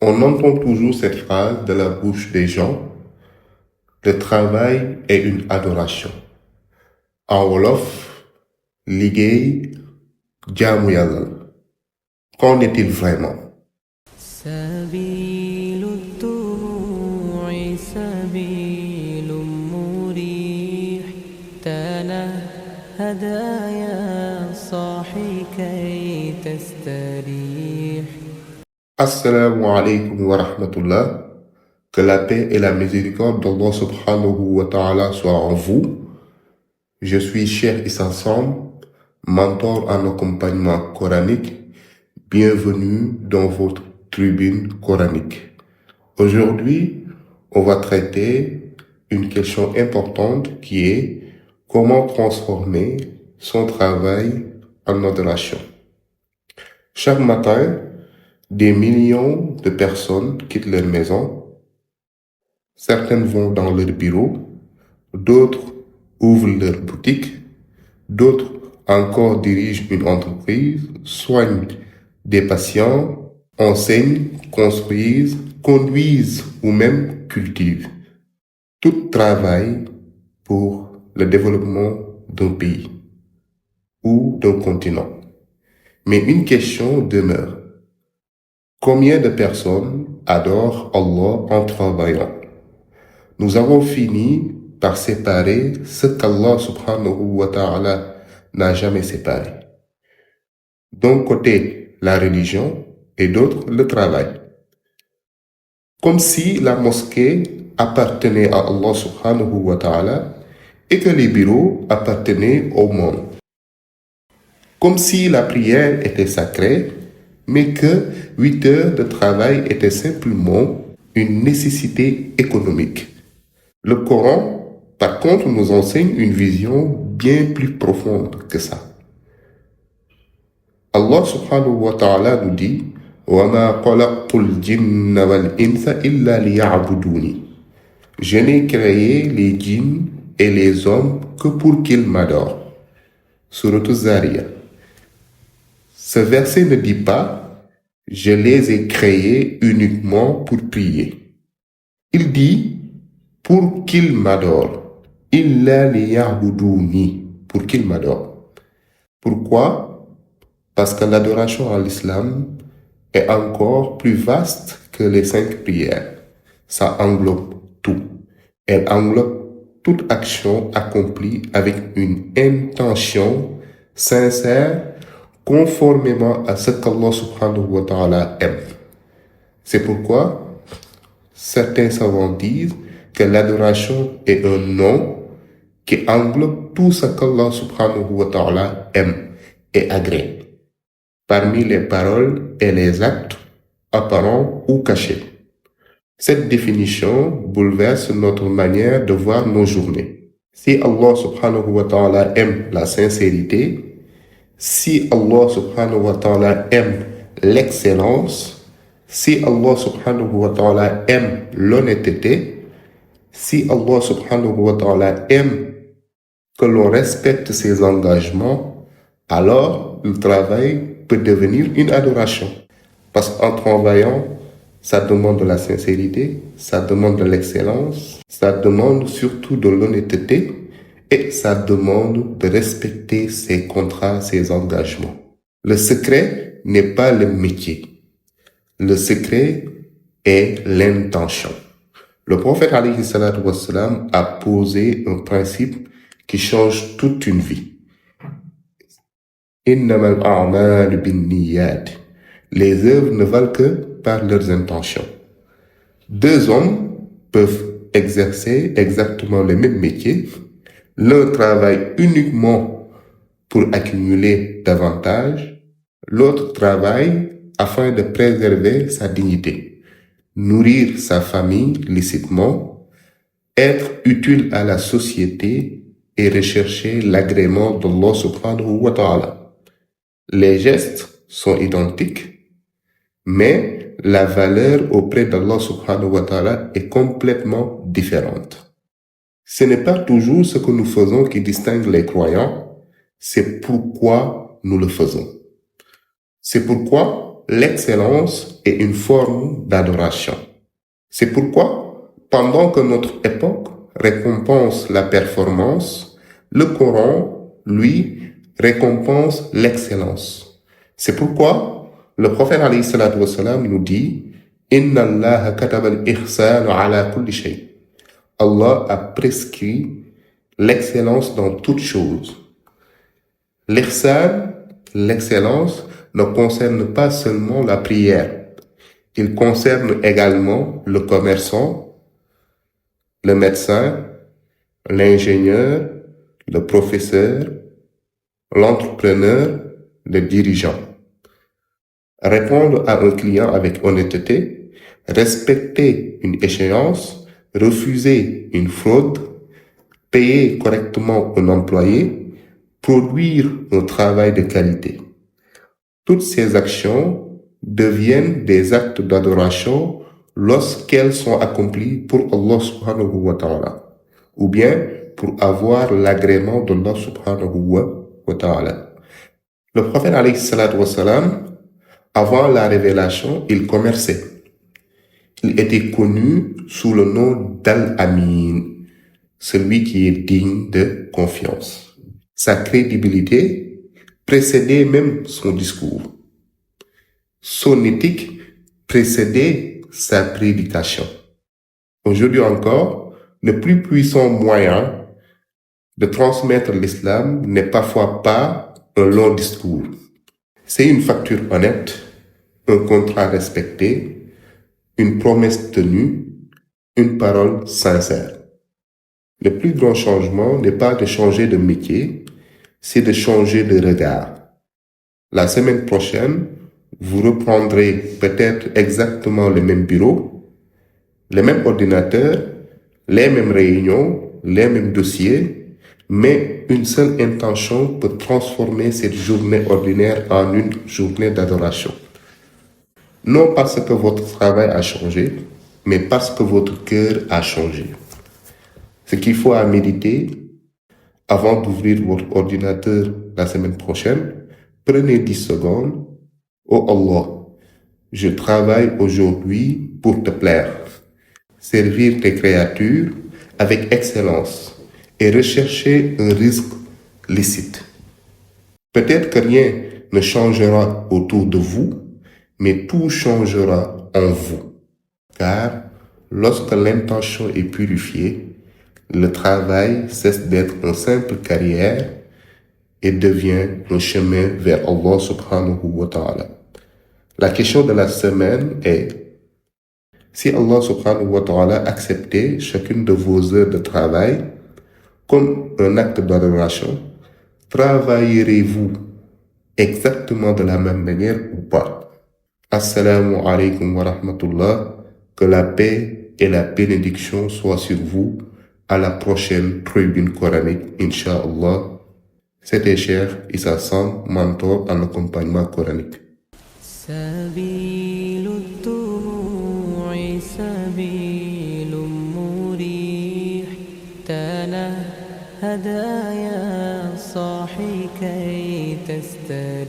On entend toujours cette phrase de la bouche des gens: le travail est une adoration. En wolof, liggéey jaamu yàlla la. Qu'en est-il vraiment? سبيل الطموع سبيل مريح تنهد يا صاحي كي تستريح. Assalamu alaikum wa rahmatullah. Que la paix et la miséricorde d'Allah subhanahu wa ta'ala soient en vous. Je suis Cheikh Issa Samb, mentor en accompagnement coranique. Bienvenue dans votre tribune coranique. Aujourd'hui, on va traiter une question importante qui est comment transformer son travail en adoration. Chaque matin, des millions de personnes quittent leur maison. Certaines vont dans leur bureau, d'autres ouvrent leur boutique, d'autres encore dirigent une entreprise, soignent des patients, enseignent, construisent, conduisent ou même cultivent. Tout travaille pour le développement d'un pays ou d'un continent. Mais une question demeure. Combien de personnes adorent Allah en travaillant? Nous avons fini par séparer ce qu'Allah subhanahu wa ta'ala n'a jamais séparé. D'un côté, la religion et d'autre, le travail. Comme si la mosquée appartenait à Allah subhanahu wa ta'ala et que les bureaux appartenaient au monde. Comme si la prière était sacrée, mais que 8 heures de travail étaient simplement une nécessité économique. Le Coran, par contre, nous enseigne une vision bien plus profonde que ça. Allah subhanahu wa ta'ala nous dit وَمَا خَلَقْتُ الْجِنَّ وَالْإِنسَ إِلَّا لِيَعْبُدُونِ. Je n'ai créé les djinns et les hommes que pour qu'ils m'adorent. Sourate Az-Zariyat. Ce verset ne dit pas je les ai créés uniquement pour prier. Il dit pour qu'ils m'adorent. Illa liya'buduni, pour qu'ils m'adorent. Pourquoi? Parce que l'adoration en l'islam est encore plus vaste que les 5 prières. Ça englobe tout. Elle englobe toute action accomplie avec une intention sincère, conformément à ce qu'Allah subhanahu wa ta'ala aime. C'est pourquoi certains savants disent que l'adoration est un nom qui englobe tout ce qu'Allah subhanahu wa ta'ala aime et agrée, parmi les paroles et les actes apparents ou cachés. Cette définition bouleverse notre manière de voir nos journées. Si Allah subhanahu wa ta'ala aime la sincérité, si Allah subhanahu wa ta'ala aime l'excellence, si Allah subhanahu wa ta'ala aime l'honnêteté, si Allah subhanahu wa ta'ala aime que l'on respecte ses engagements, alors le travail peut devenir une adoration. Parce qu'en travaillant, ça demande de la sincérité, ça demande de l'excellence, ça demande surtout de l'honnêteté et ça demande de respecter ses contrats, ses engagements. Le secret n'est pas le métier. Le secret est l'intention. Le prophète alayhi salatu wassalam a posé un principe qui change toute une vie. Innamal a'malu binniyat. Les œuvres ne valent que par leurs intentions. 2 hommes peuvent exercer exactement le même métier. L'un travaille uniquement pour accumuler davantage. L'autre travaille afin de préserver sa dignité, nourrir sa famille licitement, être utile à la société et rechercher l'agrément d'Allah subhanahu wa ta'ala. Les gestes sont identiques, mais la valeur auprès d'Allah subhanahu wa ta'ala est complètement différente. Ce n'est pas toujours ce que nous faisons qui distingue les croyants, c'est pourquoi nous le faisons. C'est pourquoi l'excellence est une forme d'adoration. C'est pourquoi, pendant que notre époque récompense la performance, le Coran, lui, récompense l'excellence. C'est pourquoi le prophète alayhi salatu wassalam nous dit « Inna Allah kataba al-ihsan ala kulli shay » Allah a prescrit l'excellence dans toutes choses. L'ihsan, l'excellence, ne concerne pas seulement la prière. Il concerne également le commerçant, le médecin, l'ingénieur, le professeur, l'entrepreneur, le dirigeant. Répondre à un client avec honnêteté, respecter une échéance, refuser une fraude, payer correctement un employé, produire un travail de qualité. Toutes ces actions deviennent des actes d'adoration lorsqu'elles sont accomplies pour Allah subhanahu wa ta'ala, ou bien pour avoir l'agrément d'Allah subhanahu wa ta'ala. Le prophète alayhi salatu wassalam, avant la révélation, il commerçait. Il était connu sous le nom d'Al-Amin, celui qui est digne de confiance. Sa crédibilité précédait même son discours. Son éthique précédait sa prédication. Aujourd'hui encore, le plus puissant moyen de transmettre l'islam n'est parfois pas un long discours. C'est une facture honnête, un contrat respecté, une promesse tenue, une parole sincère. Le plus grand changement n'est pas de changer de métier, c'est de changer de regard. La semaine prochaine, vous reprendrez peut-être exactement le même bureau, le même ordinateur, les mêmes réunions, les mêmes dossiers, mais une seule intention peut transformer cette journée ordinaire en une journée d'adoration. Non parce que votre travail a changé, mais parce que votre cœur a changé. Ce qu'il faut à méditer avant d'ouvrir votre ordinateur la semaine prochaine, prenez 10 secondes. Oh Allah, je travaille aujourd'hui pour te plaire, servir tes créatures avec excellence et rechercher un risque licite. Peut-être que rien ne changera autour de vous, mais tout changera en vous. Car lorsque l'intention est purifiée, le travail cesse d'être une simple carrière et devient un chemin vers Allah subhanahu wa ta'ala. La question de la semaine est, si Allah subhanahu wa ta'ala acceptait chacune de vos heures de travail comme un acte d'adoration, travaillerez-vous exactement de la même manière ou pas? Assalamu alaikum wa rahmatullah. Que la paix et la bénédiction soient sur vous. À la prochaine tribune coranique, Inch'Allah. C'était cher Issa Sam, mentor en accompagnement coranique. سبيل الدموع سبيل مريح تنهد يا صاحي كي تستريح